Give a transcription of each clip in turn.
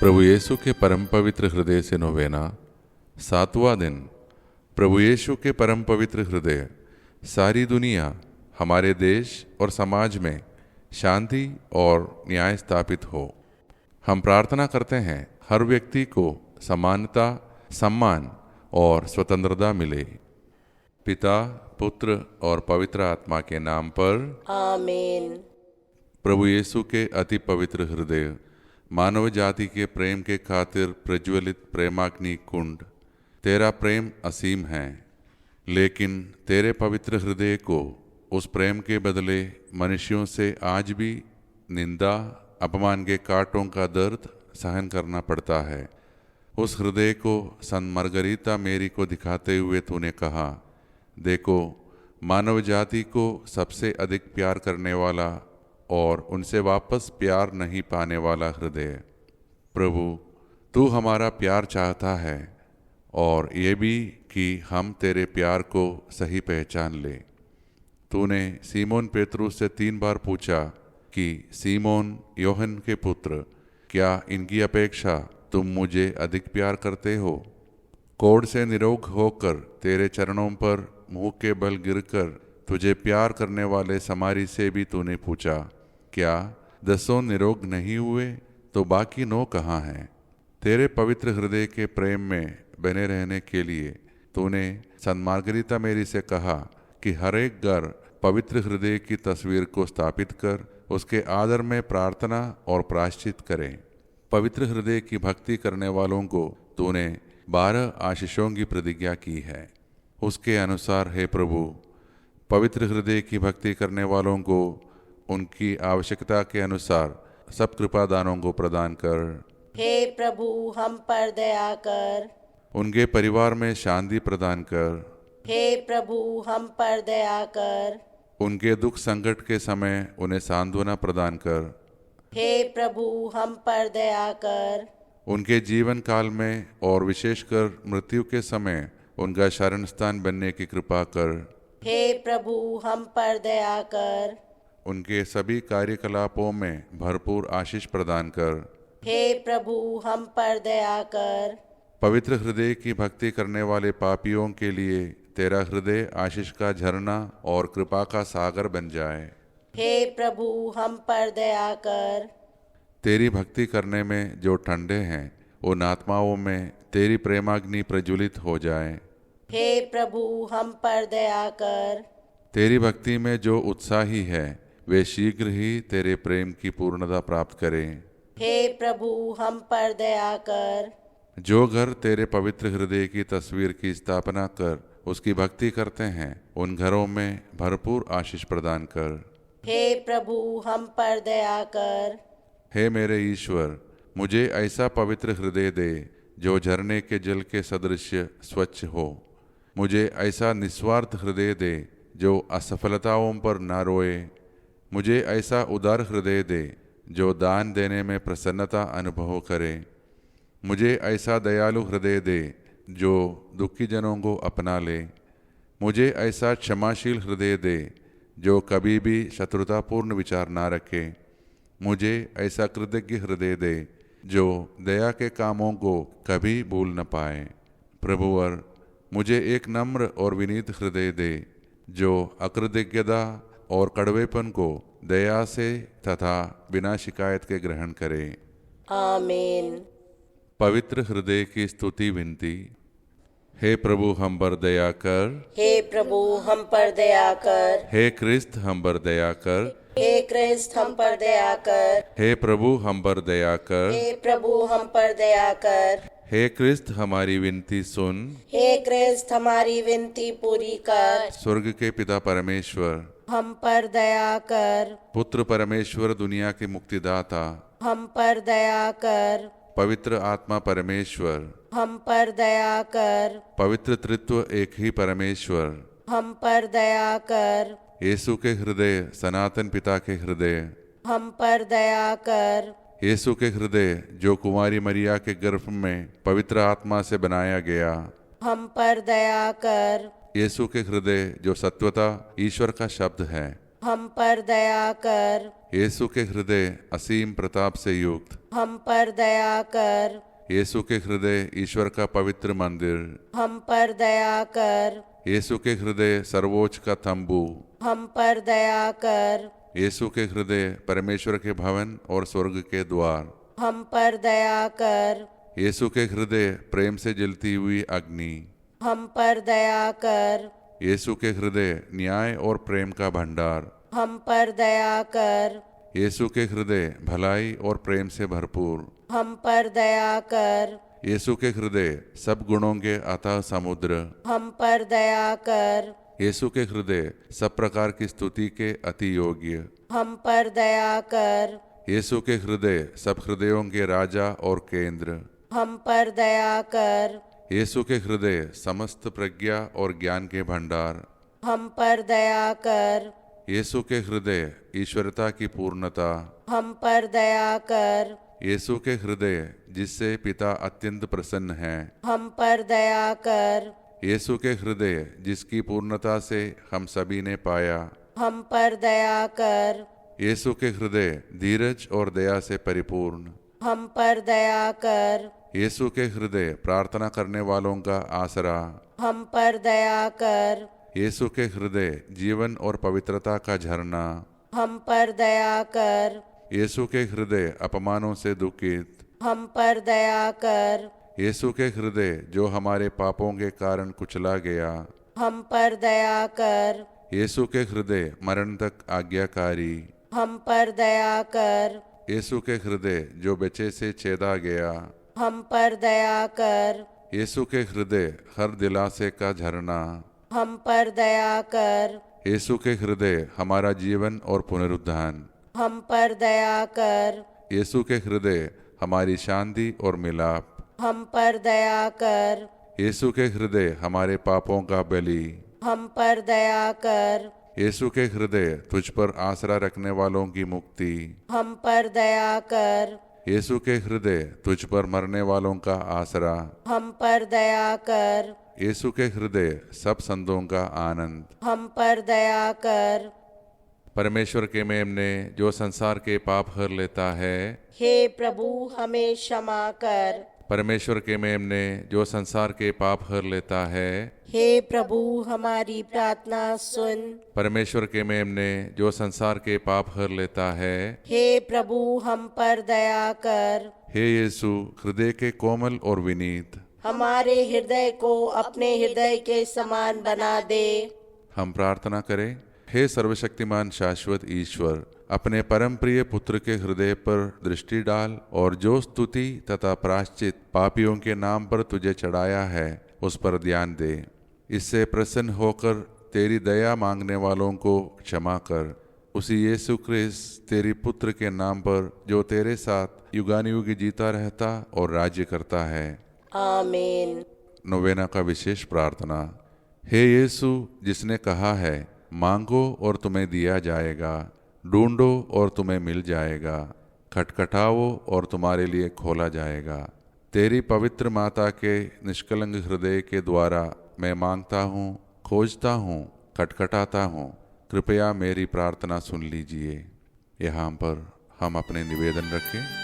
प्रभु यीशु के परम पवित्र हृदय से नोवेना 7वां दिन। प्रभु यीशु के परम पवित्र हृदय सारी दुनिया, हमारे देश और समाज में शांति और न्याय स्थापित हो। हम प्रार्थना करते हैं हर व्यक्ति को समानता, सम्मान और स्वतंत्रता मिले। पिता, पुत्र और पवित्र आत्मा के नाम पर आमीन। प्रभु यीशु के अति पवित्र हृदय मानव जाति के प्रेम के खातिर प्रज्वलित प्रेमाग्नि कुंड, तेरा प्रेम असीम है, लेकिन तेरे पवित्र हृदय को उस प्रेम के बदले मनुष्यों से आज भी निंदा, अपमान के कांटों का दर्द सहन करना पड़ता है। उस हृदय को संत मार्गरीता मेरी को दिखाते हुए तूने कहा, देखो, मानव जाति को सबसे अधिक प्यार करने वाला और उनसे वापस प्यार नहीं पाने वाला हृदय। प्रभु, तू हमारा प्यार चाहता है और ये भी कि हम तेरे प्यार को सही पहचान ले। तूने सीमोन पेतरुस से 3 बार पूछा कि सीमोन योहन के पुत्र, क्या इनकी अपेक्षा तुम मुझे अधिक प्यार करते हो? कोढ़ से निरोग होकर तेरे चरणों पर मुंह के बल गिरकर तुझे प्यार करने वाले समारी से भी तूने पूछा, क्या 10 निरोग नहीं हुए तो बाकी 9 कहाँ हैं? तेरे पवित्र हृदय के प्रेम में बने रहने के लिए तूने संत मार्गरीता मेरी से कहा कि हर एक घर पवित्र हृदय की तस्वीर को स्थापित कर उसके आदर में प्रार्थना और प्रायश्चित करें। पवित्र हृदय की भक्ति करने वालों को तूने 12 आशीषों की प्रतिज्ञा की है। उसके अनुसार हे प्रभु, पवित्र हृदय की भक्ति करने वालों को उनकी आवश्यकता के अनुसार सब कृपा दानों को प्रदान कर। हे प्रभु, हम पर दया कर। उनके परिवार में शांति प्रदान कर। हे प्रभु, हम पर दया कर। उनके दुख संकट के समय उन्हें सांत्वना प्रदान कर। हे प्रभु, हम पर दया कर। उनके जीवन काल में और विशेषकर मृत्यु के समय उनका शरण स्थान बनने की कृपा कर। हे प्रभु, हम पर दया कर। उनके सभी कार्यकलापों में भरपूर आशीष प्रदान कर। हे प्रभु, हम पर दया कर। पवित्र हृदय की भक्ति करने वाले पापियों के लिए तेरा हृदय आशीष का झरना और कृपा का सागर बन जाए। हे प्रभु, हम पर दया कर। तेरी भक्ति करने में जो ठंडे हैं उन आत्माओं में तेरी प्रेमाग्नि प्रज्वलित हो जाए। हे प्रभु, हम पर दया कर। तेरी भक्ति में जो उत्साही है वे शीघ्र ही तेरे प्रेम की पूर्णता प्राप्त करें। हे प्रभु, हम पर दया कर। जो घर तेरे पवित्र हृदय की तस्वीर की स्थापना कर उसकी भक्ति करते हैं उन घरों में भरपूर आशीष प्रदान कर। हे प्रभु, हम पर दया कर। हे मेरे ईश्वर, मुझे ऐसा पवित्र हृदय दे जो झरने के जल के सदृश स्वच्छ हो। मुझे ऐसा निस्वार्थ हृदय दे जो असफलताओं पर न रोए। मुझे ऐसा उदार हृदय दे जो दान देने में प्रसन्नता अनुभव करे। मुझे ऐसा दयालु हृदय दे जो दुखी जनों को अपना ले। मुझे ऐसा क्षमाशील हृदय दे जो कभी भी शत्रुतापूर्ण विचार ना रखे। मुझे ऐसा कृतज्ञ हृदय दे जो दया के कामों को कभी भूल न पाए। प्रभुवर, मुझे एक नम्र और विनीत हृदय दे जो अकृतज्ञता और कड़वेपन को दया से तथा बिना शिकायत के ग्रहण करे। आमीन। पवित्र हृदय की स्तुति विनती। हे प्रभु, हम पर दया कर। हे प्रभु, हम पर दया कर। हे क्रिस्त, हम पर दया कर। हे क्रिस्त, हम पर दया कर। हे प्रभु, हम पर दया कर। हे प्रभु, हम पर दया कर। हे क्रिस्त, हमारी विनती सुन। हे क्रिस्त, हमारी विनती पूरी कर। स्वर्ग के पिता परमेश्वर, हम पर दया कर। पुत्र परमेश्वर, दुनिया के मुक्तिदाता, हम पर दया कर। पवित्र आत्मा परमेश्वर, हम पर दया कर। पवित्र तृत्व एक ही परमेश्वर, हम पर दया कर। यीशु के हृदय, सनातन पिता के हृदय, हम पर दया कर। यीशु के हृदय जो कुमारी मरिया के गर्भ में पवित्र आत्मा से बनाया गया, हम पर दया कर। यीशु के हृदय जो सत्वता ईश्वर का शब्द है, हम पर दया कर। यीशु के हृदय असीम प्रताप से युक्त, हम पर दया कर। यीशु के हृदय ईश्वर का पवित्र मंदिर, हम पर दया कर। यीशु के हृदय सर्वोच्च का तंबू, हम पर दया कर। यीशु के हृदय परमेश्वर के भवन और स्वर्ग के द्वार, हम पर दया कर। यीशु के हृदय प्रेम से जलती हुई अग्नि, हम पर दया कर। यीशु के हृदय न्याय और प्रेम का भंडार, हम पर दया कर। यीशु के हृदय भलाई और प्रेम से भरपूर, हम पर दया कर। यीशु के हृदय सब गुणों के अथाह समुद्र, हम पर दया कर। यीशु के हृदय सब प्रकार की स्तुति के अति योग्य, हम पर दया कर। यीशु के हृदय सब हृदयों के राजा और केंद्र, हम पर दया कर। यीशु के हृदय समस्त प्रज्ञा और ज्ञान के भंडार, हम पर दया कर। यीशु के हृदय ईश्वरता की पूर्णता, हम पर दया कर। यीशु के हृदय जिससे पिता अत्यंत प्रसन्न है, हम पर दया कर। यीशु के हृदय जिसकी पूर्णता से हम सभी ने पाया, हम पर दया कर। यीशु के हृदय धीरज और दया से परिपूर्ण, हम पर दया कर। यीशु के हृदय प्रार्थना करने वालों का आसरा, हम पर दया कर। यीशु के हृदय जीवन और पवित्रता का झरना, हम पर दया कर। यीशु के हृदय अपमानों से दुखित, हम पर दया कर। यीशु के हृदय जो हमारे पापों के कारण कुचला गया, हम पर दया कर। यीशु के हृदय मरण तक आज्ञाकारी, हम पर दया कर। यीशु के हृदय जो बच्चे से छेदा गया, हम पर दया कर। यीशु के हृदय हर दिलासे का झरना, हम पर दया कर। यीशु के हृदय हमारा जीवन और पुनरुत्थान, हम पर दया कर। यीशु के हृदय हमारी शांति और मिलाप, हम पर दया कर। यीशु के हृदय हमारे पापों का बलि, हम पर दया कर। यीशु के हृदय तुझ पर आसरा रखने वालों की मुक्ति, हम पर दया कर। यीशु के हृदय तुझ पर मरने वालों का आसरा, हम पर दया कर। यीशु के हृदय सब संतों का आनंद, हम पर दया कर। परमेश्वर के मेमने जो संसार के पाप हर लेता है, हे प्रभु हमें क्षमा कर। परमेश्वर के मेमने जो संसार के पाप हर लेता है, हे प्रभु हमारी प्रार्थना सुन। परमेश्वर के मेमने जो संसार के पाप हर लेता है, हे प्रभु हम पर दया कर। हे यीशु हृदय के कोमल और विनीत, हमारे हृदय को अपने हृदय के समान बना दे। हम प्रार्थना करें। हे सर्वशक्तिमान शाश्वत ईश्वर, अपने परम प्रिय पुत्र के हृदय पर दृष्टि डाल और जो स्तुति तथा प्रायश्चित पापियों के नाम पर तुझे चढ़ाया है उस पर ध्यान दे। इससे प्रसन्न होकर तेरी दया मांगने वालों को क्षमा कर। उसी यीशु क्रिस्त तेरी पुत्र के नाम पर जो तेरे साथ युगानुयुग जीता रहता और राज्य करता है। आमीन। नोवेना का विशेष प्रार्थना। हे यीशु जिसने कहा है मांगो और तुम्हें दिया जाएगा, ढूंढो और तुम्हें मिल जाएगा, खटखटाओ और तुम्हारे लिए खोला जाएगा। तेरी पवित्र माता के निष्कलंक हृदय के द्वारा मैं मांगता हूँ, खोजता हूँ, खटखटाता हूँ। कृपया मेरी प्रार्थना सुन लीजिए। यहाँ पर हम अपने निवेदन रखें।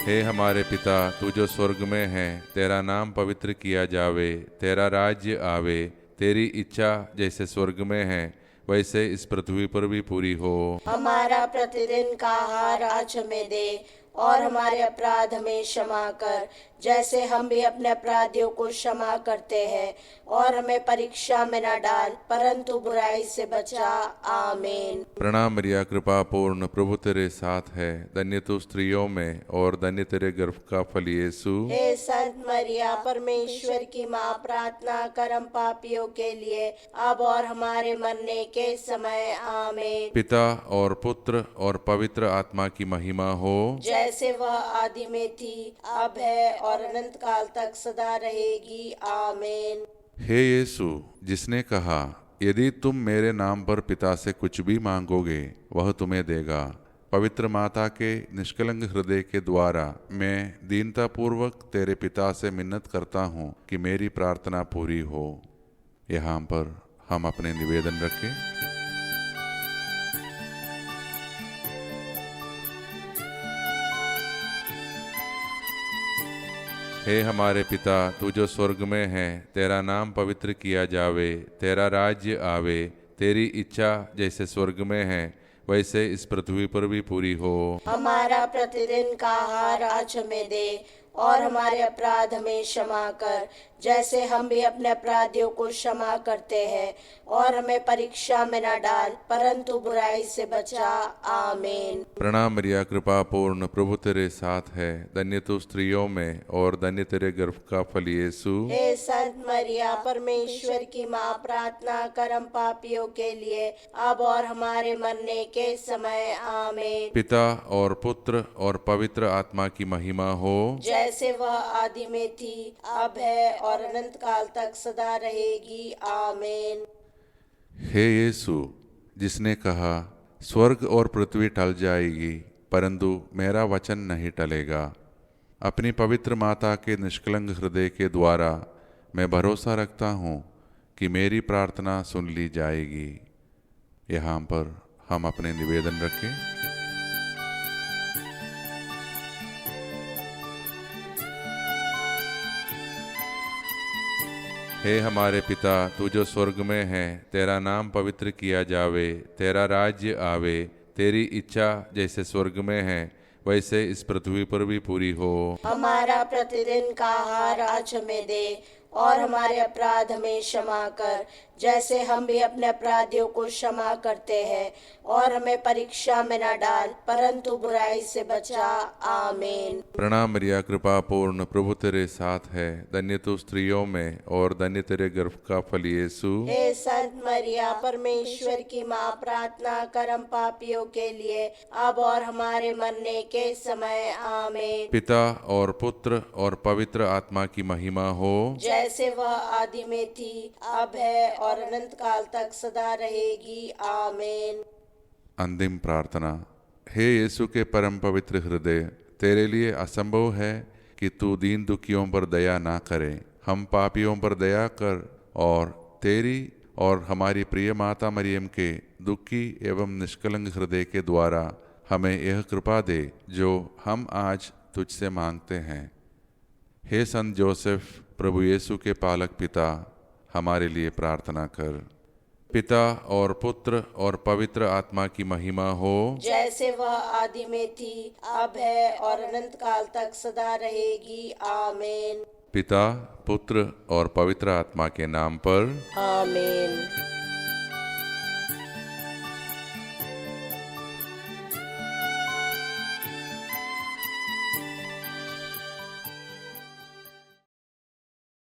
हे हमारे पिता, तू जो स्वर्ग में है, तेरा नाम पवित्र किया जावे, तेरा राज्य आवे, तेरी इच्छा जैसे स्वर्ग में है वैसे इस पृथ्वी पर भी पूरी हो। हमारा प्रतिदिन का आहार आज हमें दे और हमारे अपराध हमें क्षमा कर जैसे हम भी अपने अपराधियों को क्षमा करते हैं, और हमें परीक्षा में न डाल परंतु बुराई से बचा। आमीन। प्रणाम मरिया, कृपा पूर्ण, प्रभु तेरे साथ है, धन्य तू स्त्रियों में और धन्य तेरे गर्भ का फल यीशु। हे संत मरिया परमेश्वर की माँ, प्रार्थना कर हम पापियों के लिए अब और हमारे मरने के समय। आमीन। पिता और पुत्र और पवित्र आत्मा की महिमा हो, जैसे वह आदि में थी, अब है और अनंत काल तक सदा रहेगी। आमीन। हे यीशु जिसने कहा यदि तुम मेरे नाम पर पिता से कुछ भी मांगोगे वह तुम्हें देगा, पवित्र माता के निष्कलंक हृदय के द्वारा मैं दीनतापूर्वक तेरे पिता से मिन्नत करता हूँ कि मेरी प्रार्थना पूरी हो। यहाँ पर हम अपने निवेदन रखें। हे हमारे पिता, तू जो स्वर्ग में है, तेरा नाम पवित्र किया जावे, तेरा राज्य आवे, तेरी इच्छा जैसे स्वर्ग में है वैसे इस पृथ्वी पर भी पूरी हो। हमारा प्रतिदिन का आहार आज हमें दे, और हमारे अपराध हमें क्षमा कर, जैसे हम भी अपने अपराधियों को क्षमा करते हैं, और हमें परीक्षा में न डाल, परंतु बुराई से बचा। आमीन। प्रणाम मरिया, कृपा पूर्ण, प्रभु तेरे साथ है, धन्य तू स्त्रियों में और धन्य तेरे गर्भ का फल यीशु। हे संत मरिया, परमेश्वर की माँ, प्रार्थना कर हम पापियों के लिए, अब और हमारे मरने के समय। आमीन। पिता और पुत्र और पवित्र आत्मा की महिमा हो, जैसे वह आदि में थी, अब है और अनंत काल तक सदा रहेगी। आमीन। हे यीशु, जिसने कहा स्वर्ग और पृथ्वी टल जाएगी परंतु मेरा वचन नहीं टलेगा, अपनी पवित्र माता के निष्कलंक हृदय के द्वारा मैं भरोसा रखता हूँ कि मेरी प्रार्थना सुन ली जाएगी। यहाँ पर हम अपने निवेदन रखें। हे हमारे पिता, तू जो स्वर्ग में है, तेरा नाम पवित्र किया जावे, तेरा राज्य आवे, तेरी इच्छा जैसे स्वर्ग में है वैसे इस पृथ्वी पर भी पूरी हो। हमारा प्रतिदिन का आहार आज हमें दे, और हमारे अपराध हमें क्षमा कर, जैसे हम भी अपने अपराधियों को क्षमा करते हैं, और हमें परीक्षा में न डाल, परंतु बुराई से बचा। आमीन। प्रणाम मरिया, कृपा पूर्ण, प्रभु तेरे साथ है, धन्य तू स्त्रियों में और धन्य तेरे गर्भ का फल यीशु। हे संत मरिया, परमेश्वर की माँ, प्रार्थना कर हम पापियों के लिए, अब और हमारे मरने के समय। आमीन। पिता और पुत्र और पवित्र आत्मा की महिमा हो, जैसे वह आदि में थी, अब है और अनंत काल तक सदा रहेगी। आमीन। अंतिम प्रार्थना। हे यीशु के परम पवित्र हृदय, तेरे लिए असंभव है कि तू दीन दुखियों पर दया ना करे। हम पापियों पर दया कर और तेरी और हमारी प्रिय माता मरियम के दुखी एवं निष्कलंक हृदय के द्वारा हमें यह कृपा दे जो हम आज तुझसे मांगते हैं। हे संत जोसेफ, प्रभु यीशु के पालक पिता, हमारे लिए प्रार्थना कर। पिता और पुत्र और पवित्र आत्मा की महिमा हो, जैसे वह आदि में थी, अब है और अनंत काल तक सदा रहेगी। आमीन। पिता, पुत्र और पवित्र आत्मा के नाम पर। आमीन।